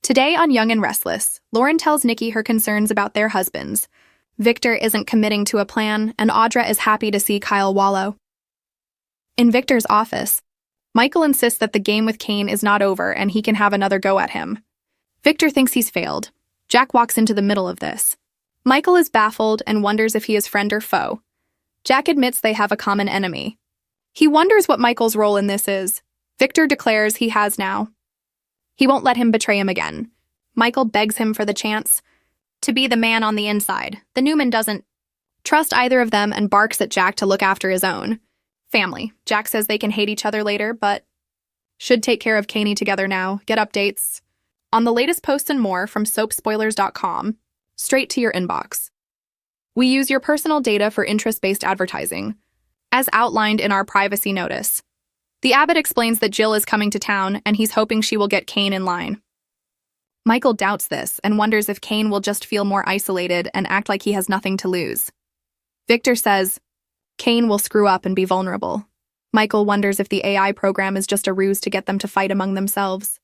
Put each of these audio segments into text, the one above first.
Today on Young and Restless, Lauren tells Nikki her concerns about their husbands. Victor isn't committing to a plan, and Audra is happy to see Kyle wallow. In Victor's office, Michael insists that the game with Kane is not over and he can have another go at him. Victor thinks he's failed. Jack walks into the middle of this. Michael is baffled and wonders if he is friend or foe. Jack admits they have a common enemy. He wonders what Michael's role in this is. Victor declares he has now. He won't let him betray him again. Michael begs him for the chance to be the man on the inside. The Newman doesn't trust either of them and barks at Jack to look after his own family. Jack says they can hate each other later, but should take care of Caney together now. Get updates on the latest posts and more from soapspoilers.com, straight to your inbox. We use your personal data for interest-based advertising, as outlined in our privacy notice. The abbot explains that Jill is coming to town and he's hoping she will get Kane in line. Michael doubts this and wonders if Kane will just feel more isolated and act like he has nothing to lose. Victor says Kane will screw up and be vulnerable. Michael wonders if the AI program is just a ruse to get them to fight among themselves.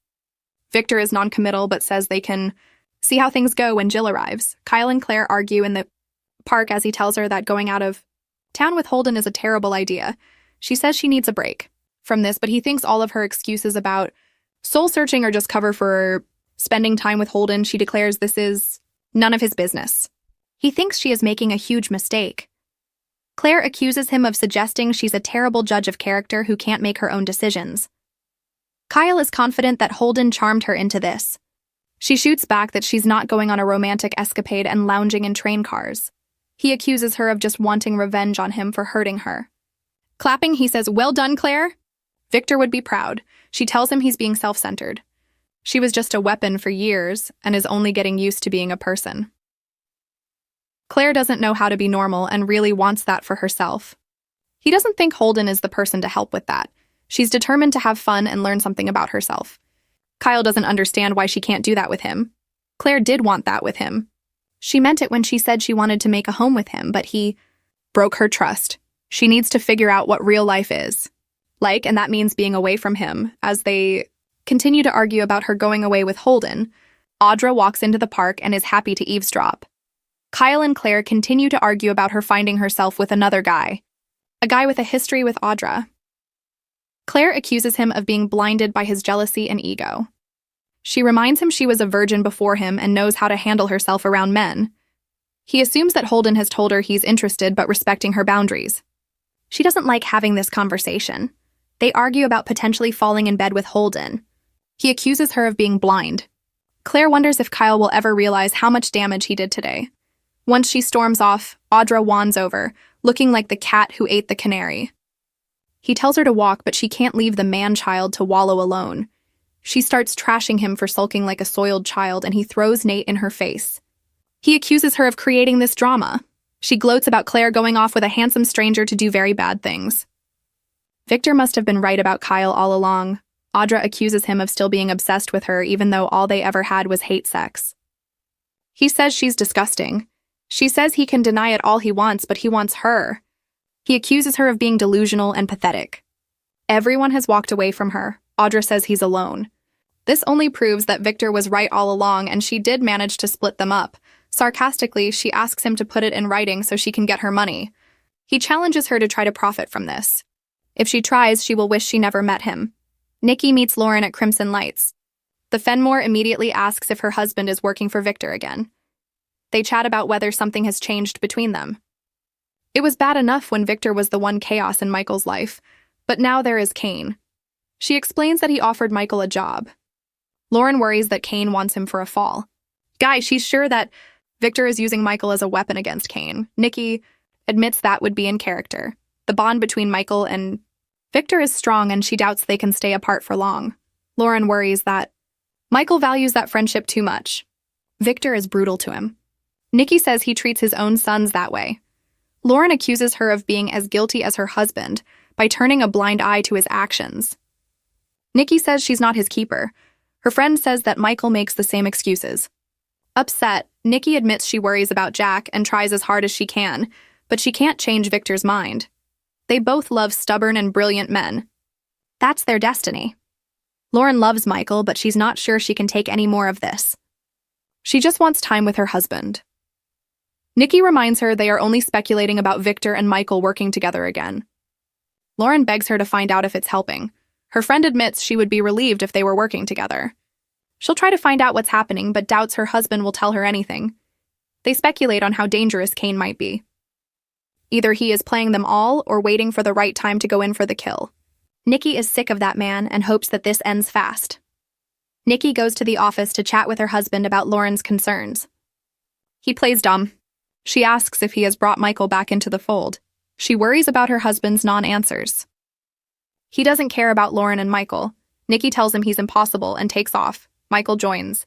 Victor is non-committal but says they can see how things go when Jill arrives. Kyle and Claire argue in the park as he tells her that going out of town with Holden is a terrible idea. She says she needs a break from this, but he thinks all of her excuses about soul-searching are just cover for spending time with Holden. She declares this is none of his business. He thinks she is making a huge mistake. Claire accuses him of suggesting she's a terrible judge of character who can't make her own decisions. Kyle is confident that Holden charmed her into this. She shoots back that she's not going on a romantic escapade and lounging in train cars. He accuses her of just wanting revenge on him for hurting her. Clapping, he says, "Well done, Claire." Victor would be proud. She tells him he's being self-centered. She was just a weapon for years and is only getting used to being a person. Claire doesn't know how to be normal and really wants that for herself. He doesn't think Holden is the person to help with that. She's determined to have fun and learn something about herself. Kyle doesn't understand why she can't do that with him. Claire did want that with him. She meant it when she said she wanted to make a home with him, but he broke her trust. She needs to figure out what real life is like, and that means being away from him. As they continue to argue about her going away with Holden, Audra walks into the park and is happy to eavesdrop. Kyle and Claire continue to argue about her finding herself with another guy, a guy with a history with Audra. Claire accuses him of being blinded by his jealousy and ego. She reminds him she was a virgin before him and knows how to handle herself around men. He assumes that Holden has told her he's interested but respecting her boundaries. She doesn't like having this conversation. They argue about potentially falling in bed with Holden. He accuses her of being blind. Claire wonders if Kyle will ever realize how much damage he did today. Once she storms off, Audra wands over, looking like the cat who ate the canary. He tells her to walk, but she can't leave the man-child to wallow alone. She starts trashing him for sulking like a soiled child, and he throws Nate in her face. He accuses her of creating this drama. She gloats about Claire going off with a handsome stranger to do very bad things. Victor must have been right about Kyle all along. Audra accuses him of still being obsessed with her, even though all they ever had was hate sex. He says she's disgusting. She says he can deny it all he wants, but he wants her. He accuses her of being delusional and pathetic. Everyone has walked away from her. Audra says he's alone. This only proves that Victor was right all along, and she did manage to split them up. Sarcastically, she asks him to put it in writing so she can get her money. He challenges her to try to profit from this. If she tries, she will wish she never met him. Nikki meets Lauren at Crimson Lights. The Fenmore immediately asks if her husband is working for Victor again. They chat about whether something has changed between them. It was bad enough when Victor was the one chaos in Michael's life, but now there is Kane. She explains that he offered Michael a job. Lauren worries that Kane wants him for a fall. She's sure that Victor is using Michael as a weapon against Kane. Nikki admits that would be in character. The bond between Michael and Victor is strong, and she doubts they can stay apart for long. Lauren worries that Michael values that friendship too much. Victor is brutal to him. Nikki says he treats his own sons that way. Lauren accuses her of being as guilty as her husband by turning a blind eye to his actions. Nikki says she's not his keeper. Her friend says that Michael makes the same excuses. Upset, Nikki admits she worries about Jack and tries as hard as she can, but she can't change Victor's mind. They both love stubborn and brilliant men. That's their destiny. Lauren loves Michael, but she's not sure she can take any more of this. She just wants time with her husband. Nikki reminds her they are only speculating about Victor and Michael working together again. Lauren begs her to find out if it's helping. Her friend admits she would be relieved if they were working together. She'll try to find out what's happening, but doubts her husband will tell her anything. They speculate on how dangerous Kane might be. Either he is playing them all or waiting for the right time to go in for the kill. Nikki is sick of that man and hopes that this ends fast. Nikki goes to the office to chat with her husband about Lauren's concerns. He plays dumb. She asks if he has brought Michael back into the fold. She worries about her husband's non-answers. He doesn't care about Lauren and Michael. Nikki tells him he's impossible and takes off. Michael joins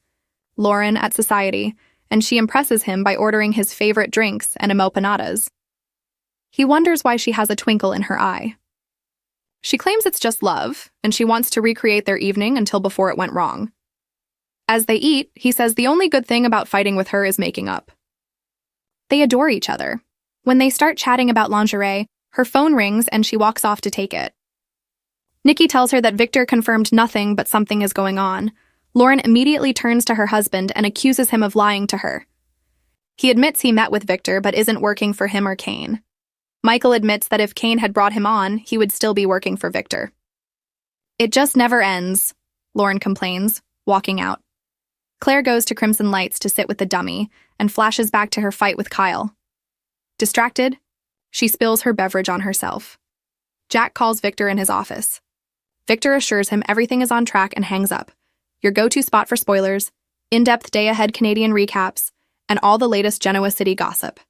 Lauren at society, and she impresses him by ordering his favorite drinks and empanadas. He wonders why she has a twinkle in her eye. She claims it's just love, and she wants to recreate their evening until before it went wrong. As they eat, he says the only good thing about fighting with her is making up. They adore each other. When they start chatting about lingerie, her phone rings and she walks off to take it. Nikki tells her that Victor confirmed nothing but something is going on. Lauren immediately turns to her husband and accuses him of lying to her. He admits he met with Victor but isn't working for him or Kane. Michael admits that if Kane had brought him on, he would still be working for Victor. It just never ends, Lauren complains, walking out. Claire goes to Crimson Lights to sit with the dummy and flashes back to her fight with Kyle. Distracted, she spills her beverage on herself. Jack calls Victor in his office. Victor assures him everything is on track and hangs up. Your go-to spot for spoilers, in-depth day-ahead Canadian recaps, and all the latest Genoa City gossip.